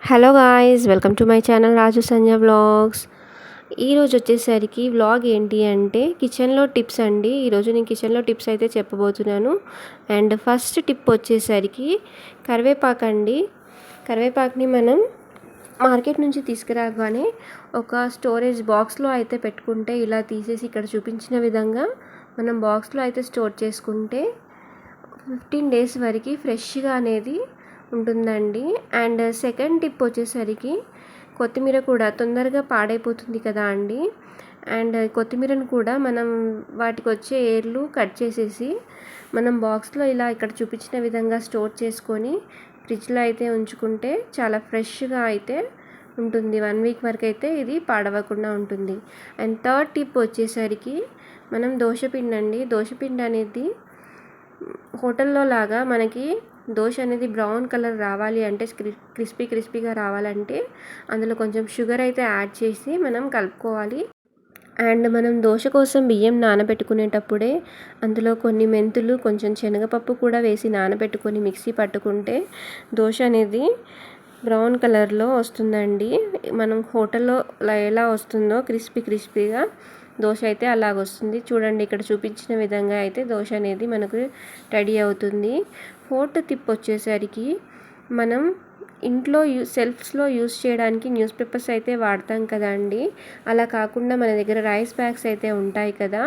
Hello guys, welcome to my channel Raju Sanja vlogs. ఈరోజు వచ్చేసరికి vlog ఏంటి అంటే కిచెన్లో టిప్స్ అండి. ఈరోజు నేను కిచెన్లో టిప్స్ అయితే చెప్పబోతున్నాను. అండ్ ఫస్ట్ టిప్ వచ్చేసరికి కరివేపాకు అండి. కరివేపాకుని మనం మార్కెట్ నుంచి తీసుకురాగానే ఒక స్టోరేజ్ బాక్స్లో అయితే పెట్టుకుంటే, ఇలా తీసేసి ఇక్కడ చూపించిన విధంగా మనం బాక్స్లో అయితే స్టోర్ చేసుకుంటే 15 డేస్ వరకు ఫ్రెష్గా అనేది ఉంటుందండి. అండ్ సెకండ్ టిప్ వచ్చేసరికి కొత్తిమీర కూడా తొందరగా పాడైపోతుంది కదా అండి. అండ్ కొత్తిమీరను కూడా మనం వాటికి వచ్చే ఏర్లు కట్ చేసేసి మనం బాక్స్లో ఇలా ఇక్కడ చూపించిన విధంగా స్టోర్ చేసుకొని ఫ్రిడ్జ్లో అయితే ఉంచుకుంటే చాలా ఫ్రెష్గా అయితే ఉంటుంది. 1 వీక్ వరకు అయితే ఇది పాడవకుండా ఉంటుంది. అండ్ థర్డ్ టిప్ వచ్చేసరికి మనం దోశపిండి అండి. దోశపిండి అనేది హోటల్లో లాగా మనకి దోశ అనేది బ్రౌన్ కలర్ రావాలి అంటే, క్రిస్పీగా రావాలంటే అందులో కొంచెం షుగర్ అయితే యాడ్ చేసి మనం కలుపుకోవాలి. అండ్ మనం దోశ కోసం బియ్యం నానబెట్టుకునేటప్పుడే అందులో కొన్ని మెంతులు, కొంచెం శనగపప్పు కూడా వేసి నానబెట్టుకొని మిక్సీ పట్టుకుంటే దోశ అనేది బ్రౌన్ కలర్లో వస్తుందండి. మనం హోటల్లో ఎలా వస్తుందో క్రిస్పీగా దోశ అయితే అలాగ వస్తుంది. చూడండి, ఇక్కడ చూపించిన విధంగా అయితే దోశ అనేది మనకు రెడీ అవుతుంది. ఫోర్త్ టిప్ వచ్చేసరికి మనం ఇంట్లో సెల్ఫ్స్లో యూస్ చేయడానికి న్యూస్ పేపర్స్ అయితే వాడతాం కదా అండి. అలా కాకుండా మన దగ్గర రైస్ బ్యాగ్స్ అయితే ఉంటాయి కదా,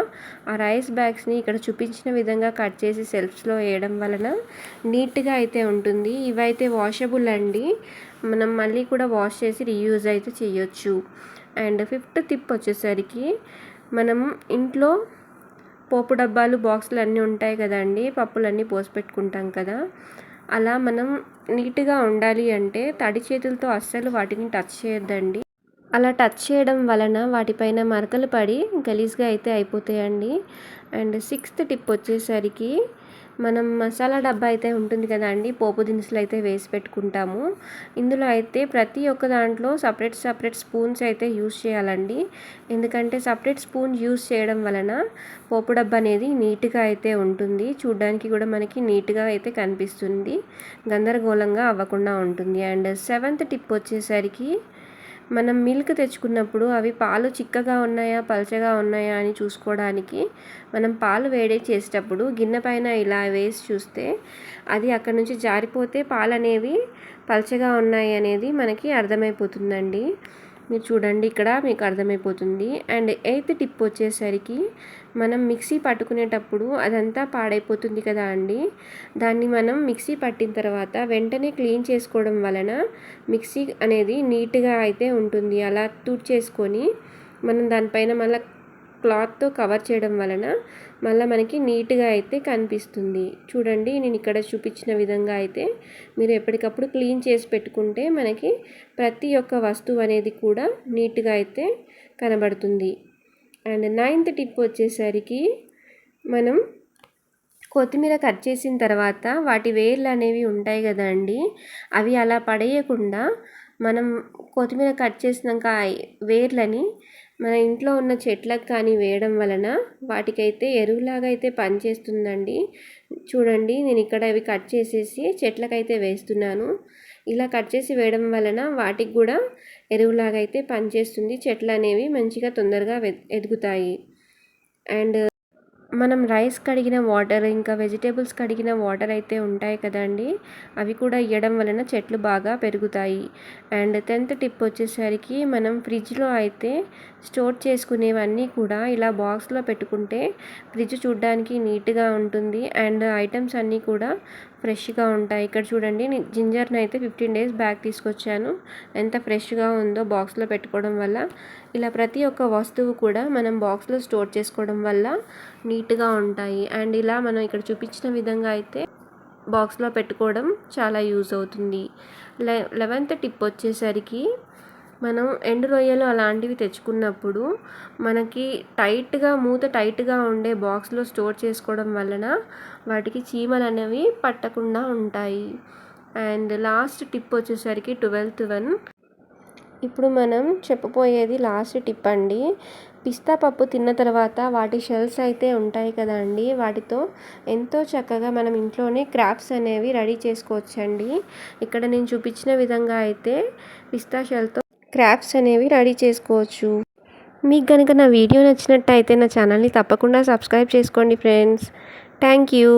ఆ రైస్ బ్యాగ్స్ని ఇక్కడ చూపించిన విధంగా కట్ చేసి సెల్ఫ్స్లో వేయడం వలన నీట్గా అయితే ఉంటుంది. ఇవైతే వాషబుల్ అండి, మనం మళ్ళీ కూడా వాష్ చేసి రీయూజ్ అయితే చేయొచ్చు. అండ్ ఫిఫ్త్ టిప్ వచ్చేసరికి మనం ఇంట్లో పోపు డబ్బాలు, బాక్సులు అన్నీ ఉంటాయి కదండి, పప్పులన్నీ పోసి పెట్టుకుంటాం కదా. అలా మనం నీట్గా ఉండాలి అంటే తడి చేతులతో అస్సలు వాటిని టచ్ చేయొద్దండి. అలా టచ్ చేయడం వలన వాటిపైన మరకలు పడి గలీజ్గా అయితే అయిపోతాయండి. అండ్ సిక్స్త్ టిప్ వచ్చేసరికి మనం మసాలా డబ్బా అయితే ఉంటుంది కదా అండి, పోపు దినుసులు అయితే వేసి పెట్టుకుంటాము. ఇందులో అయితే ప్రతి ఒక్క దాంట్లో సపరేట్ స్పూన్స్ అయితే యూస్ చేయాలండి. ఎందుకంటే సపరేట్ స్పూన్ యూస్ చేయడం వలన పోపు డబ్బా అనేది నీట్గా అయితే ఉంటుంది. చూడ్డానికి కూడా మనకి నీట్గా అయితే కనిపిస్తుంది, గందరగోళంగా అవ్వకుండా ఉంటుంది. అండ్ సెవెంత్ టిప్ వచ్చేసరికి మనం మిల్క్ తెచ్చుకున్నప్పుడు అవి పాలు చిక్కగా ఉన్నాయా, పలచగా ఉన్నాయా అని చూసుకోవడానికి మనం పాలు వేడి చేసేటప్పుడు గిన్నె పైన ఇలా వేసి చూస్తే అది అక్కడ నుంచి జారిపోతే పాలు అనేవి పలచగా ఉన్నాయి అనేది మనకి అర్థమైపోతుందండి. మీరు చూడండి, ఇక్కడ మీకు అర్థమైపోతుంది. అండ్ ఎయిత్ టిప్ వచ్చేసరికి మనం మిక్సీ పట్టుకునేటప్పుడు అదంతా పాడైపోతుంది కదా అండి, దాన్ని మనం మిక్సీ పట్టిన తర్వాత వెంటనే క్లీన్ చేసుకోవడం వలన మిక్సీ అనేది నీట్గా అయితే ఉంటుంది. అలా చేసుకొని మనం దానిపైన మళ్ళీ క్లాత్తో కవర్ చేయడం వలన మళ్ళీ మనకి నీట్గా అయితే కనిపిస్తుంది. చూడండి, నేను ఇక్కడ చూపించిన విధంగా అయితే మీరు ఎప్పటికప్పుడు క్లీన్ చేసి పెట్టుకుంటే మనకి ప్రతి ఒక్క వస్తువు అనేది కూడా నీట్గా అయితే కనబడుతుంది. అండ్ నైన్త్ టిప్ వచ్చేసరికి మనం కొత్తిమీర కట్ చేసిన తర్వాత వాటి వేర్లు అనేవి ఉంటాయి కదండి, అవి అలా పడేయకుండా మనం కొత్తిమీర కట్ చేసినాక వేర్లని మన ఇంట్లో ఉన్న చెట్లకు కానీ వేయడం వలన వాటికైతే ఎరువులాగా అయితే పనిచేస్తుందండి. చూడండి, నేను ఇక్కడ అవి కట్ చేసేసి చెట్లకైతే వేస్తున్నాను. ఇలా కట్ చేసి వేయడం వలన వాటికి కూడా ఎరువులాగా అయితే పనిచేస్తుంది. చెట్లు అనేవి మంచిగా తొందరగా ఎదుగుతాయి. అండ్ మనం రైస్ కడిగిన వాటర్, ఇంకా వెజిటేబుల్స్ కడిగిన వాటర్ అయితే ఉంటాయి కదండి, అవి కూడా ఇవ్వడం వలన చెట్లు బాగా పెరుగుతాయి. అండ్ 10th టిప్ వచ్చేసరికి మనం ఫ్రిడ్జ్లో అయితే స్టోర్ చేసుకునేవన్నీ కూడా ఇలా బాక్స్లో పెట్టుకుంటే ఫ్రిడ్జ్ చూడడానికి నీట్గా ఉంటుంది. అండ్ ఐటమ్స్ అన్నీ కూడా ఫ్రెష్గా ఉంటాయి. ఇక్కడ చూడండి, జింజర్ని అయితే 15 డేస్ బ్యాక్ తీసుకొచ్చాను, ఎంత ఫ్రెష్గా ఉందో బాక్స్లో పెట్టుకోవడం వల్ల. ఇలా ప్రతి ఒక్క వస్తువు కూడా మనం బాక్స్లో స్టోర్ చేసుకోవడం వల్ల నీట్గా ఉంటాయి. అండ్ ఇలా మనం ఇక్కడ చూపించిన విధంగా అయితే బాక్స్లో పెట్టుకోవడం చాలా యూజ్ అవుతుంది. 11th టిప్ వచ్చేసరికి మనం ఎండు రొయ్యలు అలాంటివి తెచ్చుకున్నప్పుడు మనకి మూత టైట్గా ఉండే బాక్స్లో స్టోర్ చేసుకోవడం వలన వాటికి చీమలు అనేవి పట్టకుండా ఉంటాయి. అండ్ లాస్ట్ టిప్ వచ్చేసరికి 12th వన్, ఇప్పుడు మనం చెప్పబోయేది లాస్ట్ టిప్ అండి. పిస్తా పప్పు తిన్న తర్వాత వాటి షెల్స్ అయితే ఉంటాయి కదండీ! వాటితో ఎంతో చక్కగా మనం ఇంట్లోనే క్రాఫ్ట్స్ అనేవి రెడీ చేసుకోవచ్చండి. ఇక్కడ నేను చూపించిన విధంగా అయితే పిస్తా షెల్‌తో క్రాఫ్ట్స్ అనేవి రెడీ చేసుకోవచ్చు. మీకు గనుక నా వీడియో నచ్చినట్టయితే నా ఛానల్‌ని తప్పకుండా సబ్స్క్రైబ్ చేసుకోండి ఫ్రెండ్స్. Thank you.